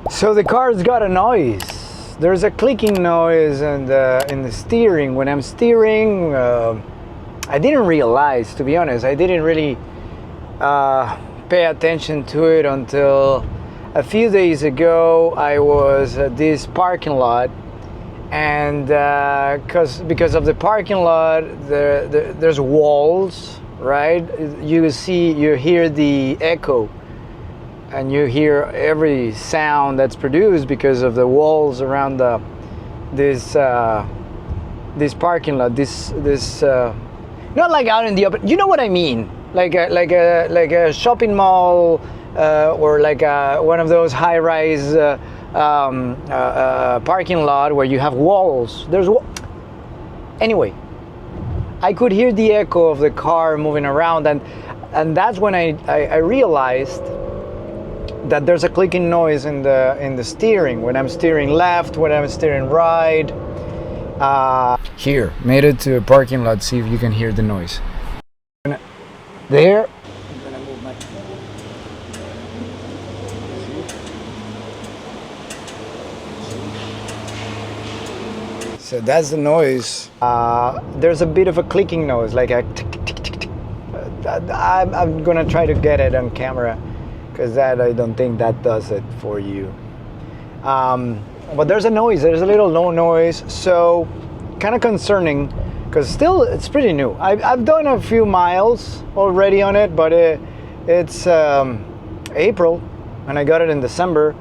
So the car's got a noise. There's a clicking noise in the steering. When I'm steering, I didn't realize, to be honest, I didn't really pay attention to it until a few days ago. I was at this parking lot, and because of the parking lot, there's walls, right? You hear the echo, and you hear every sound that's produced because of the walls around this parking lot. This not like out in the open. You know what I mean? Like a shopping mall, or like one of those high-rise parking lot where you have walls. Anyway, I could hear the echo of the car moving around, and that's when I realized that there's a clicking noise in the steering when I'm steering left, when I'm steering right. Here, made it to a parking lot. See if you can hear the noise. There. I'm gonna move my. So that's the noise. There's a bit of a clicking noise, like a tick, tick, tick, tick. I'm gonna try to get it on camera, because I don't think that does it for you. But there's a noise. There's a little low noise. So kind of concerning, because still it's pretty new. I've done a few miles already on it, but it's April, and I got it in December.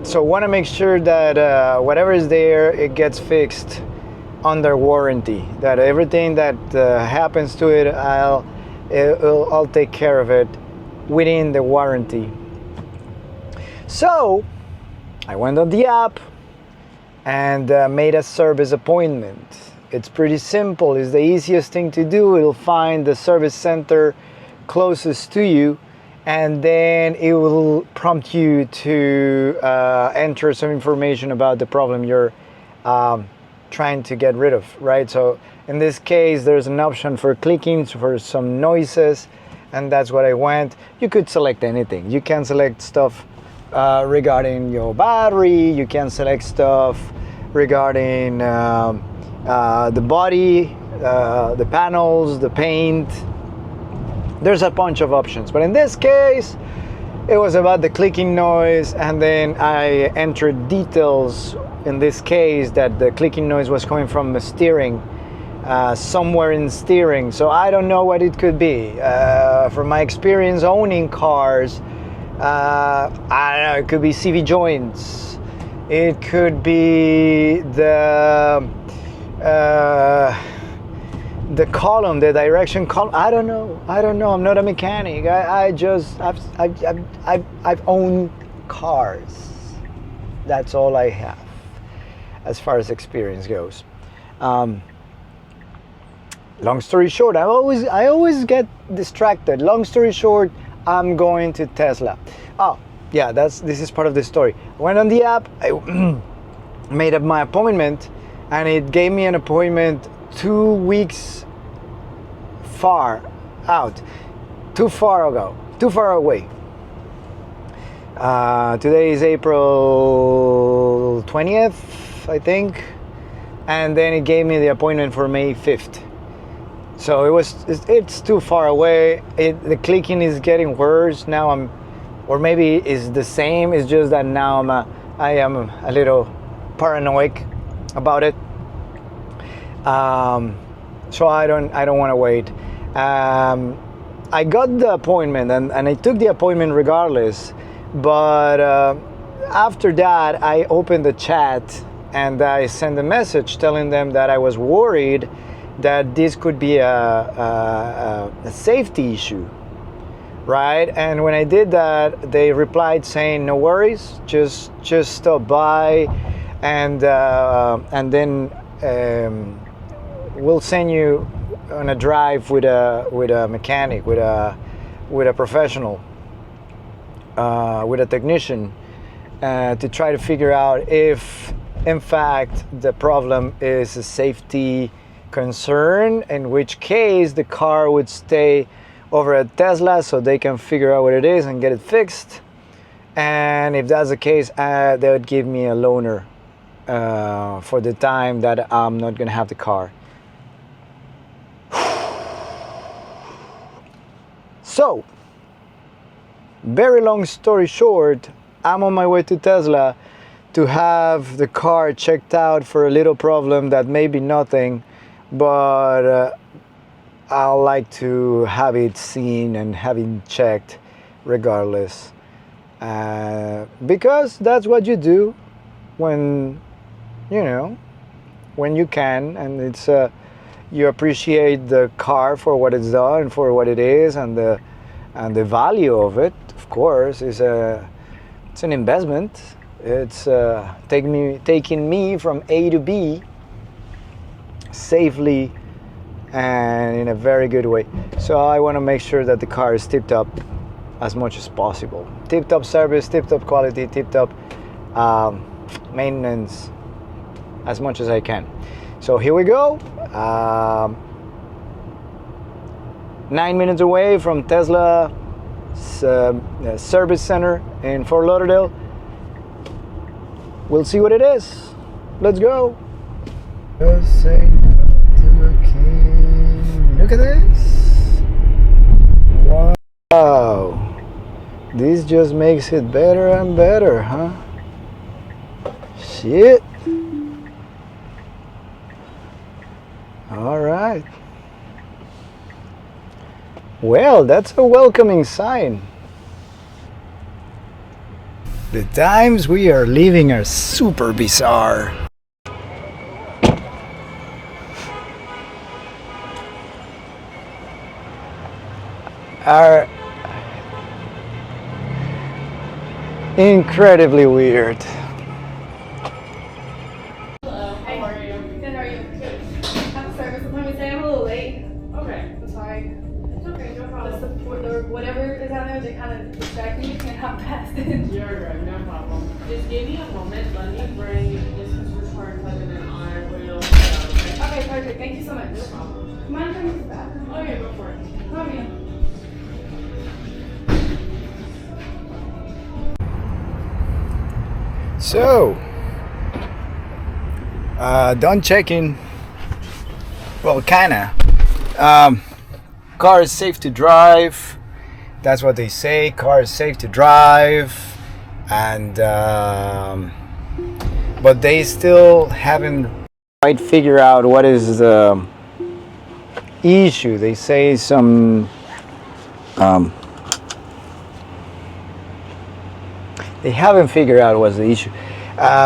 So want to make sure that whatever is there, it gets fixed under warranty. That everything that happens to it, I'll take care of it within the warranty. So I went on the app and made a service appointment. It's pretty simple. It's the easiest thing to do. It'll find the service center closest to you, and then it will prompt you to enter some information about the problem you're trying to get rid of, right? So in this case, there's an option for clicking, for some noises, and that's what I went. You could select anything. You can select stuff regarding your battery. You can select stuff regarding the body, the panels, the paint. There's a bunch of options, but in this case it was about the clicking noise, and then I entered details in this case that the clicking noise was coming from the steering, somewhere in steering. So I don't know what it could be. From my experience owning cars, I don't know, it could be CV joints, it could be the column, the direction column. I don't know. I'm not a mechanic. I've owned cars. That's all I have as far as experience goes. Long story short, I always get distracted. Long story short, I'm going to Tesla. Oh yeah, this is part of the story. I went on the app, I made up my appointment, and it gave me an appointment 2 weeks far out, too far away. Today is April 20th, I think, and then it gave me the appointment for May 5th. So it's too far away. The clicking is getting worse now. Or maybe it's the same. It's just that now I am a little paranoid about it. So I don't want to wait. I got the appointment and I took the appointment regardless. But after that, I opened the chat and I sent a message telling them that I was worried that this could be a safety issue, right? And when I did that, they replied saying, "No worries, just stop by, and then we'll send you on a drive with a mechanic, with a professional, with a technician, to try to figure out if, in fact, the problem is a safety concern, in which case the car would stay over at Tesla so they can figure out what it is and get it fixed. And if that's the case, they would give me a loaner for the time that I'm not gonna have the car. So, very long story short, I'm on my way to Tesla to have the car checked out for a little problem that may be nothing, but I like to have it seen and have it checked regardless. Because that's what you do when, you know, when you can, and it's you appreciate the car for what it's done, for what it is, and the value of it. Of course, it's an investment. It's taking me from A to B safely and in a very good way. So I want to make sure that the car is tipped up as much as possible. Tipped up service, tipped up quality, tipped up maintenance as much as I can. So here we go. 9 minutes away from Tesla service center in Fort Lauderdale. We'll see what it is. Let's go. Say no to a king. Look at this. Wow. This just makes it better and better, huh? Shit. All right. Well, that's a welcoming sign. The times we are living are super bizarre. Are incredibly weird. Hello, how are you? Good, how are you? Good. I have a service appointment today. I'm a little late. Okay. I'm sorry. It's okay, no problem. The support or whatever is out there, they kind of distract me and I'm past it. You're right, no problem. Just give me a moment. Let me bring this Christmas card plug and then I will. Okay, perfect. Thank you so much. No problem. Mind if I use the bathroom? Oh yeah, go for it. Okay. So, done checking. Well, kinda. Car is safe to drive. That's what they say. Car is safe to drive, and but they still haven't quite figured out what is the issue. They say some. They haven't figured out what's the issue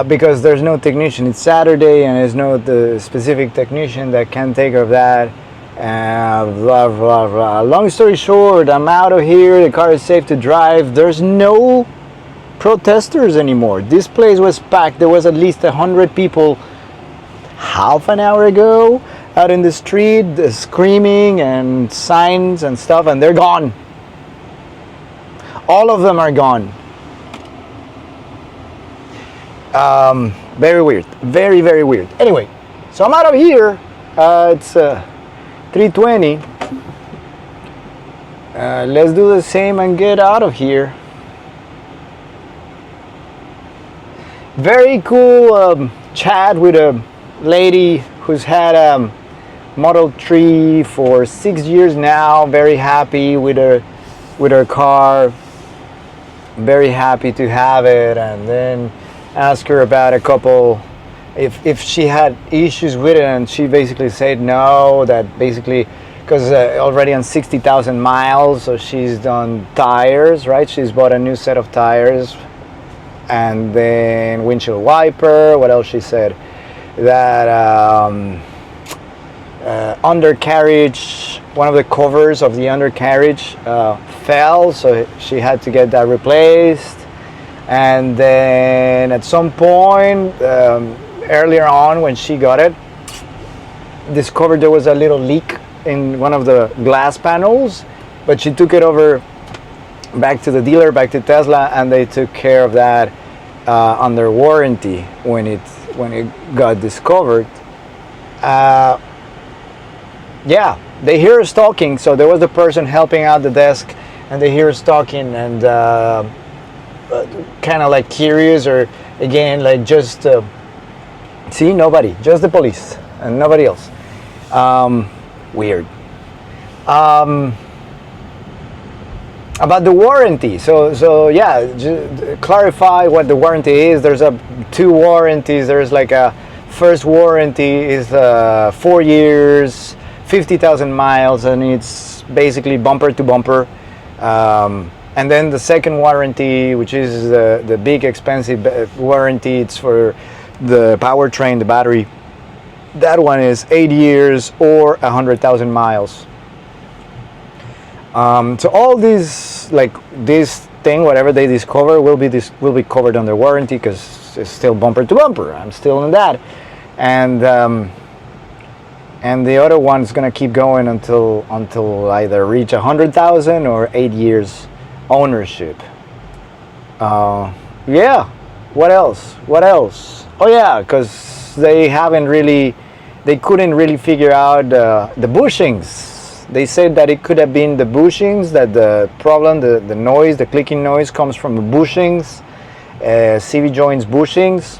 because there's no technician. It's Saturday and there's no the specific technician that can take care of that. Blah blah blah. Long story short, I'm out of here. The car is safe to drive. There's no protesters anymore. This place was packed. There was at least 100 people half an hour ago out in the street screaming and signs and stuff, and they're gone. All of them are gone. Very weird. Very, very weird. Anyway, so I'm out of here. It's 3:20. Let's do the same and get out of here. Very cool chat with a lady who's had a Model 3 for 6 years now. Very happy with her car. Very happy to have it, and then ask her about a couple if she had issues with it, and she basically said no, that basically because already on 60,000 miles, so she's done tires, right? She's bought a new set of tires, and then windshield wiper. What else she said? That undercarriage, one of the covers of the undercarriage fell, so she had to get that replaced. And then at some point earlier on when she got it, discovered there was a little leak in one of the glass panels, but she took it over back to the dealer, back to Tesla, and they took care of that under warranty when it got discovered. Yeah, they hear us talking, so there was the person helping out the desk, and they hear us talking, and kind of like curious, or again like just see, nobody, just the police and nobody else. Weird. About the warranty, so yeah, clarify what the warranty is. There's two warranties. There's like a first warranty is 4 years, 50,000 miles, and it's basically bumper to bumper. And then the second warranty, which is the big expensive warranty, it's for the powertrain, the battery. That one is 8 years or 100,000 miles. So all these, like this thing, whatever they discover, will be covered under warranty, because it's still bumper to bumper. I'm still in that, and the other one's gonna keep going until either reach 100,000 or 8 years ownership. Yeah. What else? Oh yeah, because they couldn't really figure out the bushings. They said that it could have been the bushings, that the problem, the noise, the clicking noise comes from the bushings, CV joints bushings,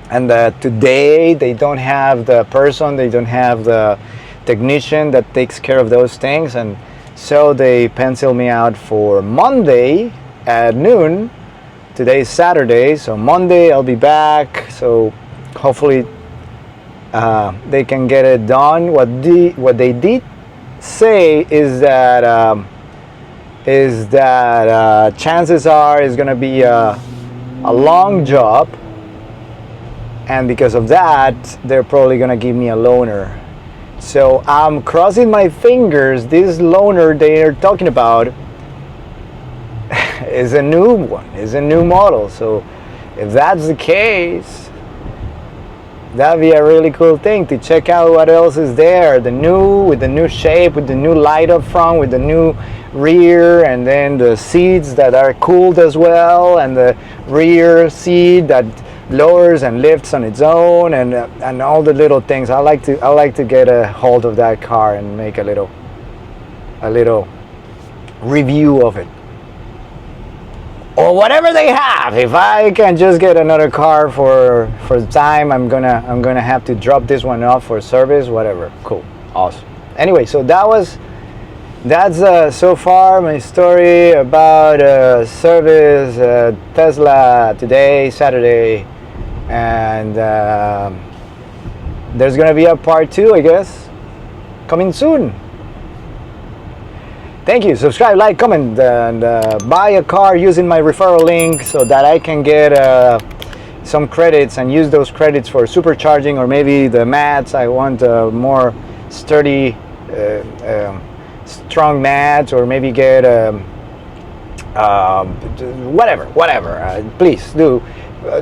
and that today they don't have the person, they don't have the technician that takes care of those things, and so they penciled me out for Monday at noon. Today's Saturday, so Monday I'll be back, so hopefully they can get it done. What they did say is that chances are it's going to be a long job, and because of that they're probably going to give me a loaner. So I'm crossing my fingers this loaner they're talking about is a new one, is a new model. So if that's the case, that'd be a really cool thing to check out what else is there. With the new shape, with the new light up front, with the new rear, and then the seats that are cooled as well, and the rear seat that lowers and lifts on its own, and all the little things. I like to get a hold of that car and make a little review of it, or whatever they have. If I can just get another car for the time, I'm gonna have to drop this one off for service, whatever. Cool, awesome. Anyway, so that's so far my story about service Tesla today, Saturday, and there's gonna be a part 2, I guess, coming soon. Thank you. Subscribe, like, comment, and buy a car using my referral link so that I can get some credits and use those credits for supercharging, or maybe the mats. I want more sturdy, strong mats, or maybe get whatever. Please do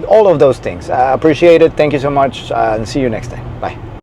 all of those things. I appreciate it. Thank you so much, and see you next time. Bye.